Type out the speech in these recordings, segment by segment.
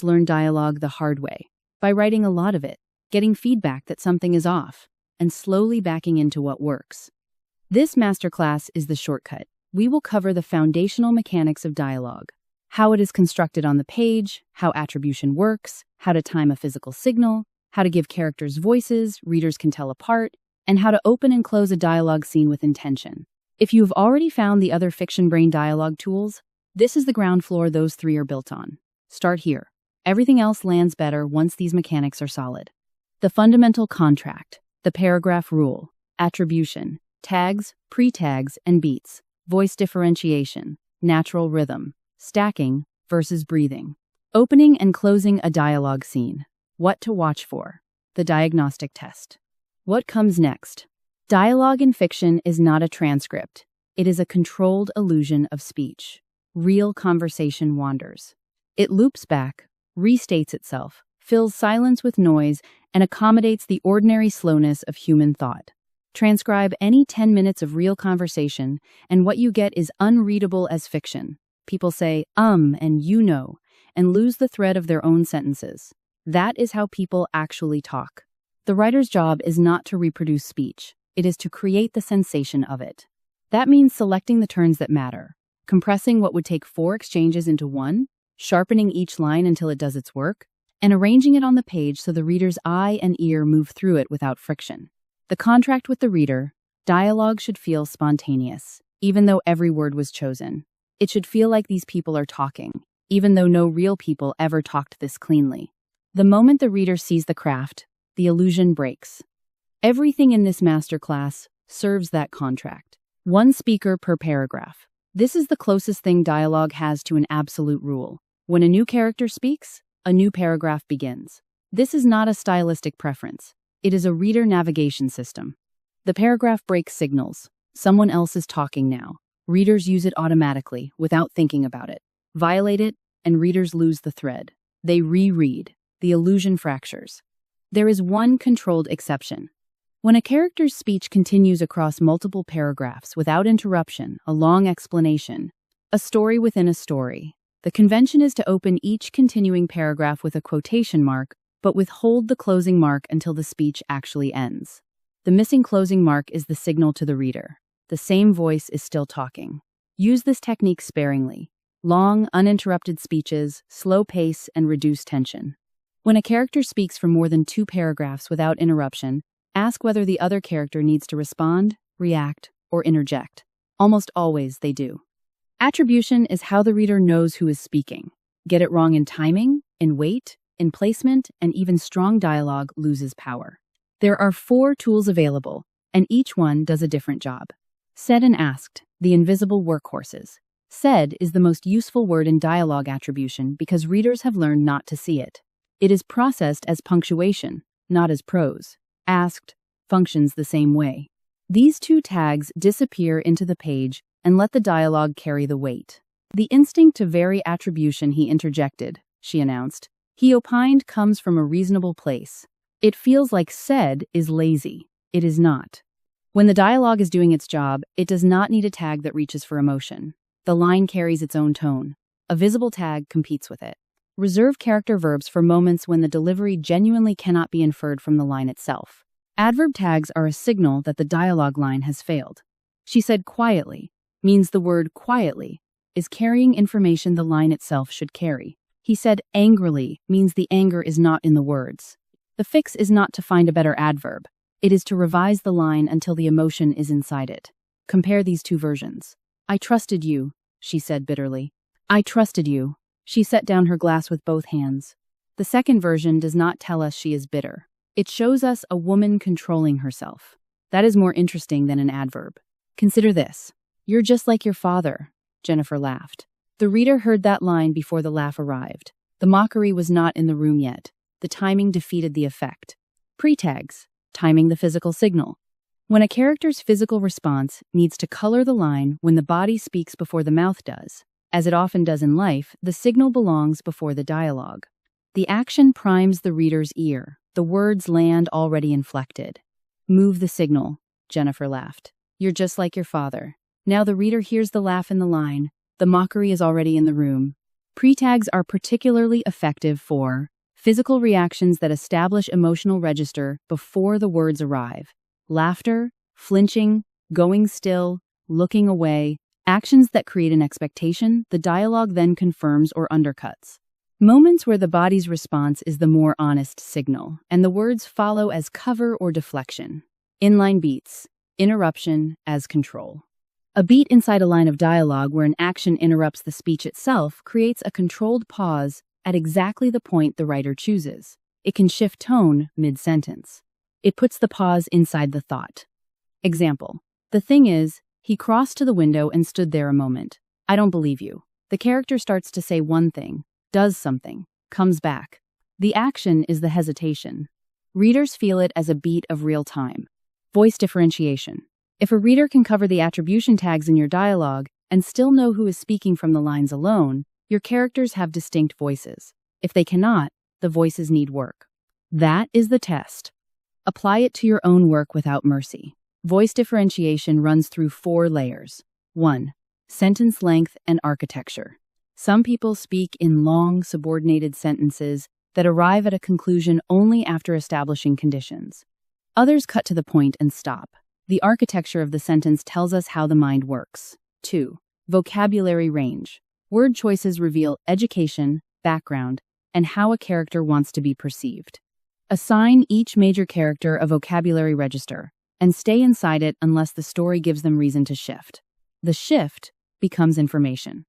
writers learn dialogue the hard way, by writing a lot of it, getting feedback that something is off, and slowly backing into what works. This masterclass is the shortcut. We will cover the foundational mechanics of dialogue, how it is constructed on the page, how attribution works, how to time a physical signal, how to give characters voices readers can tell apart, and how to open and close a dialogue scene with intention. If you've already found the other fiction brain dialogue tools, this is the ground floor those three are built on. Start here. Everything else lands better once these mechanics are solid. The fundamental contract, the paragraph rule, attribution, tags, pre-tags, and beats, voice differentiation, natural rhythm, stacking versus breathing. Opening and closing a dialogue scene. What to watch for. The diagnostic test. What comes next? Dialogue in fiction is not a transcript. It is a controlled illusion of speech. Real conversation wanders. It loops back, restates itself, fills silence with noise, and accommodates the ordinary slowness of human thought. Transcribe any 10 minutes of real conversation, and what you get is unreadable as fiction. People say, and you know, and lose the thread of their own sentences. That is how people actually talk. The writer's job is not to reproduce speech. It is to create the sensation of it. That means selecting the turns that matter, compressing what would take 4 exchanges into one, sharpening each line until it does its work, and arranging it on the page so the reader's eye and ear move through it without friction. The contract with the reader, dialogue should feel spontaneous, even though every word was chosen. It should feel like these people are talking, even though no real people ever talked this cleanly. The moment the reader sees the craft, the illusion breaks. Everything in this masterclass serves that contract. 1 speaker per paragraph. This is the closest thing dialogue has to an absolute rule. When a new character speaks, a new paragraph begins. This is not a stylistic preference. It is a reader navigation system. The paragraph breaks signals. Someone else is talking now. Readers use it automatically, without thinking about it. Violate it, and readers lose the thread. They reread. The illusion fractures. There is one controlled exception. When a character's speech continues across multiple paragraphs without interruption, a long explanation, a story within a story, the convention is to open each continuing paragraph with a quotation mark, but withhold the closing mark until the speech actually ends. The missing closing mark is the signal to the reader. The same voice is still talking. Use this technique sparingly. Long, uninterrupted speeches, slow pace, and reduced tension. When a character speaks for more than 2 paragraphs without interruption, ask whether the other character needs to respond, react, or interject. Almost always they do. Attribution is how the reader knows who is speaking. Get it wrong in timing, in weight, in placement, and even strong dialogue loses power. There are 4 tools available, and each one does a different job. Said and asked, the invisible workhorses. Said is the most useful word in dialogue attribution because readers have learned not to see it. It is processed as punctuation, not as prose. Asked functions the same way. These 2 tags disappear into the page and let the dialogue carry the weight. The instinct to vary attribution he interjected, she announced. He opined comes from a reasonable place. It feels like said is lazy. It is not. When the dialogue is doing its job, it does not need a tag that reaches for emotion. The line carries its own tone. A visible tag competes with it. Reserve character verbs for moments when the delivery genuinely cannot be inferred from the line itself. Adverb tags are a signal that the dialogue line has failed. She said quietly means the word quietly is carrying information the line itself should carry. He said angrily means the anger is not in the words. The fix is not to find a better adverb. It is to revise the line until the emotion is inside it. Compare these 2 versions. I trusted you, she said bitterly. I trusted you. She set down her glass with both hands. The second version does not tell us she is bitter. It shows us a woman controlling herself. That is more interesting than an adverb. Consider this. You're just like your father, Jennifer laughed. The reader heard that line before the laugh arrived. The mockery was not in the room yet. The timing defeated the effect. Pre-tags, timing the physical signal. When a character's physical response needs to color the line when the body speaks before the mouth does, as it often does in life, the signal belongs before the dialogue. The action primes the reader's ear. The words land already inflected. Move the signal, Jennifer laughed. You're just like your father. Now the reader hears the laugh in the line. The mockery is already in the room. Pre-tags are particularly effective for physical reactions that establish emotional register before the words arrive. Laughter, flinching, going still, looking away, actions that create an expectation the dialogue then confirms or undercuts. Moments where the body's response is the more honest signal, and the words follow as cover or deflection. Inline beats, interruption as control. A beat inside a line of dialogue where an action interrupts the speech itself creates a controlled pause at exactly the point the writer chooses. It can shift tone mid-sentence. It puts the pause inside the thought. Example: the thing is, he crossed to the window and stood there a moment. I don't believe you. The character starts to say one thing, does something, comes back. The action is the hesitation. Readers feel it as a beat of real time. Voice differentiation. If a reader can cover the attribution tags in your dialogue and still know who is speaking from the lines alone, your characters have distinct voices. If they cannot, the voices need work. That is the test. Apply it to your own work without mercy. Voice differentiation runs through 4 layers. 1. Sentence length and architecture. Some people speak in long, subordinated sentences that arrive at a conclusion only after establishing conditions. Others cut to the point and stop. The architecture of the sentence tells us how the mind works. 2. Vocabulary range. Word choices reveal education, background, and how a character wants to be perceived. Assign each major character a vocabulary register, and stay inside it unless the story gives them reason to shift. The shift becomes information.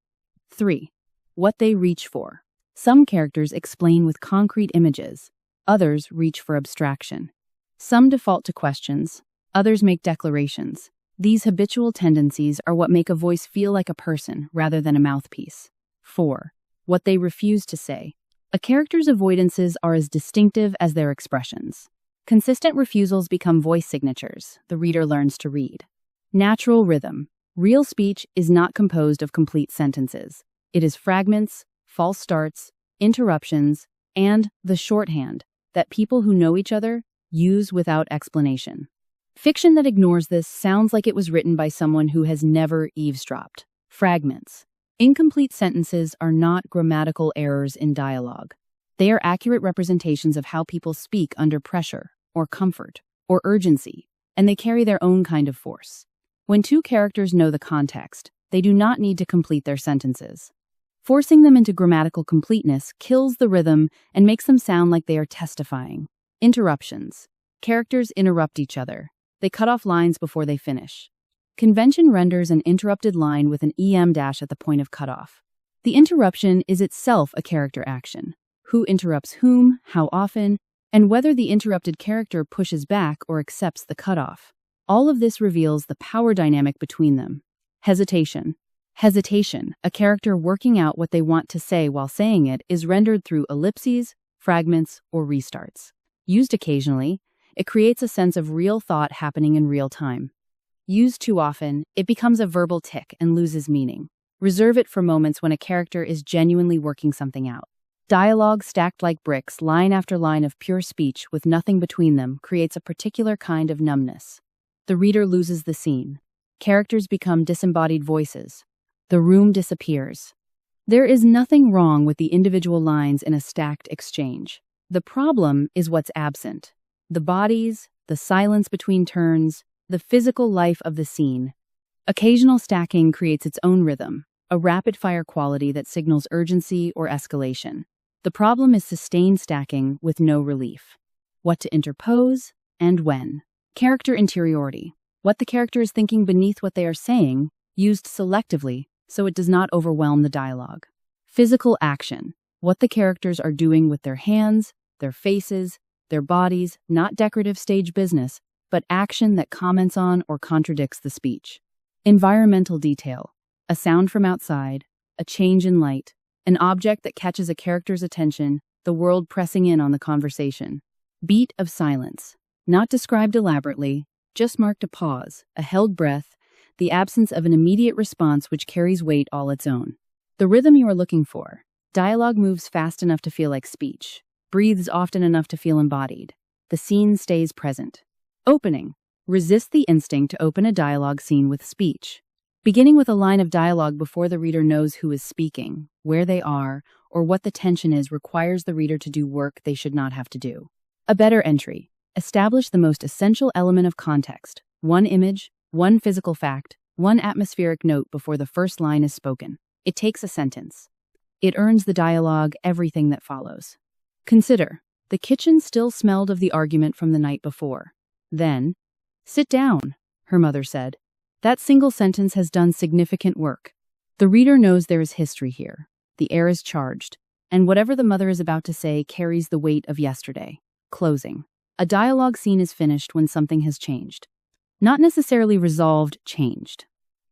3. What they reach for. Some characters explain with concrete images, others reach for abstraction. Some default to questions, others make declarations. These habitual tendencies are what make a voice feel like a person rather than a mouthpiece. 4. What they refuse to say. A character's avoidances are as distinctive as their expressions. Consistent refusals become voice signatures the reader learns to read. Natural rhythm. Real speech is not composed of complete sentences. It is fragments, false starts, interruptions, and the shorthand that people who know each other use without explanation. Fiction that ignores this sounds like it was written by someone who has never eavesdropped. Fragments. Incomplete sentences are not grammatical errors in dialogue. They are accurate representations of how people speak under pressure, or comfort, or urgency, and they carry their own kind of force. When 2 characters know the context, they do not need to complete their sentences. Forcing them into grammatical completeness kills the rhythm and makes them sound like they are testifying. Interruptions. Characters interrupt each other. They cut off lines before they finish. Convention renders an interrupted line with an EM dash at the point of cutoff. The interruption is itself a character action. Who interrupts whom, how often, and whether the interrupted character pushes back or accepts the cutoff. All of this reveals the power dynamic between them. Hesitation. Hesitation, a character working out what they want to say while saying it, is rendered through ellipses, fragments, or restarts. Used occasionally, it creates a sense of real thought happening in real time. Used too often, it becomes a verbal tick and loses meaning. Reserve it for moments when a character is genuinely working something out. Dialogue stacked like bricks, line after line of pure speech with nothing between them, creates a particular kind of numbness. The reader loses the scene. Characters become disembodied voices. The room disappears. There is nothing wrong with the individual lines in a stacked exchange. The problem is what's absent. The bodies, the silence between turns, the physical life of the scene. Occasional stacking creates its own rhythm, a rapid-fire quality that signals urgency or escalation. The problem is sustained stacking with no relief. What to interpose and when. Character interiority. What the character is thinking beneath what they are saying, used selectively so it does not overwhelm the dialogue. Physical action. What the characters are doing with their hands, their faces, their bodies, not decorative stage business, but action that comments on or contradicts the speech. Environmental detail. A sound from outside, a change in light, an object that catches a character's attention, the world pressing in on the conversation. Beat of silence. Not described elaborately, just marked a pause, a held breath, the absence of an immediate response which carries weight all its own. The rhythm you are looking for. Dialogue moves fast enough to feel like speech, breathes often enough to feel embodied. The scene stays present. Opening. Resist the instinct to open a dialogue scene with speech. Beginning with a line of dialogue before the reader knows who is speaking, where they are, or what the tension is requires the reader to do work they should not have to do. A better entry. Establish the most essential element of context. One image, one physical fact, one atmospheric note before the first line is spoken. It takes a sentence. It earns the dialogue everything that follows. Consider, the kitchen still smelled of the argument from the night before. Then, sit down, her mother said. That single sentence has done significant work. The reader knows there is history here. The air is charged, and whatever the mother is about to say carries the weight of yesterday. Closing. A dialogue scene is finished when something has changed. Not necessarily resolved, changed.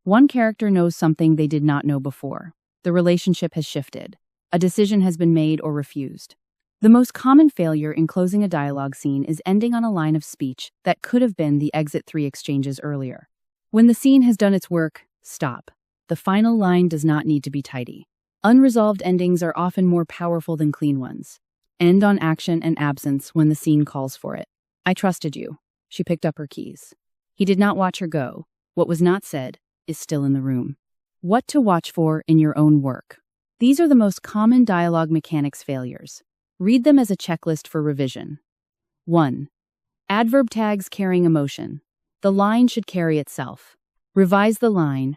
One character knows something they did not know before. The relationship has shifted. A decision has been made or refused. The most common failure in closing a dialogue scene is ending on a line of speech that could have been the exit 3 exchanges earlier. When the scene has done its work, stop. The final line does not need to be tidy. Unresolved endings are often more powerful than clean ones. End on action and absence when the scene calls for it. I trusted you. She picked up her keys. He did not watch her go. What was not said is still in the room. What to watch for in your own work. These are the most common dialogue mechanics failures. Read them as a checklist for revision. 1. Adverb tags carrying emotion. The line should carry itself. Revise the line.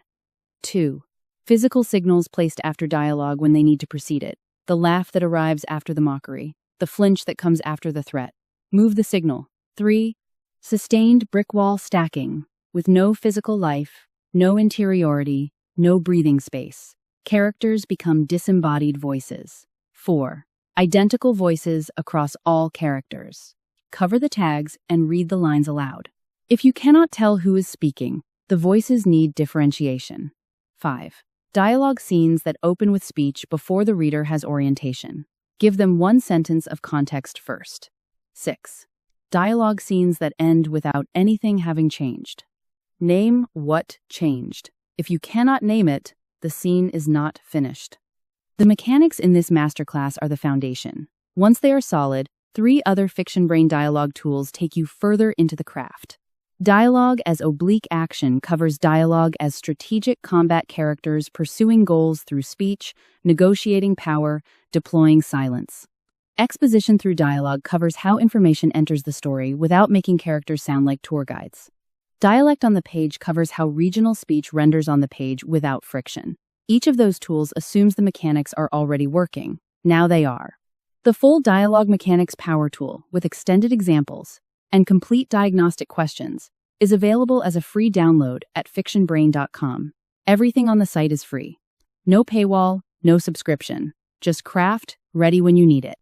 2. Physical signals placed after dialogue when they need to precede it. The laugh that arrives after the mockery. The flinch that comes after the threat. Move the signal. 3. Sustained brick wall stacking. With no physical life, no interiority, no breathing space. Characters become disembodied voices. 4. Identical voices across all characters. Cover the tags and read the lines aloud. If you cannot tell who is speaking, the voices need differentiation. 5. Dialogue scenes that open with speech before the reader has orientation. Give them one sentence of context first. 6. Dialogue scenes that end without anything having changed. Name what changed. If you cannot name it, the scene is not finished. The mechanics in this masterclass are the foundation. Once they are solid, 3 other Fiction Brain dialogue tools take you further into the craft. Dialogue as oblique action covers dialogue as strategic combat characters pursuing goals through speech, negotiating power, deploying silence. Exposition through dialogue covers how information enters the story without making characters sound like tour guides. Dialect on the page covers how regional speech renders on the page without friction. Each of those tools assumes the mechanics are already working. Now they are. The full Dialogue Mechanics Power Tool, with extended examples and complete diagnostic questions, is available as a free download at fictionbrain.com. Everything on the site is free. No paywall, no subscription. Just craft, ready when you need it.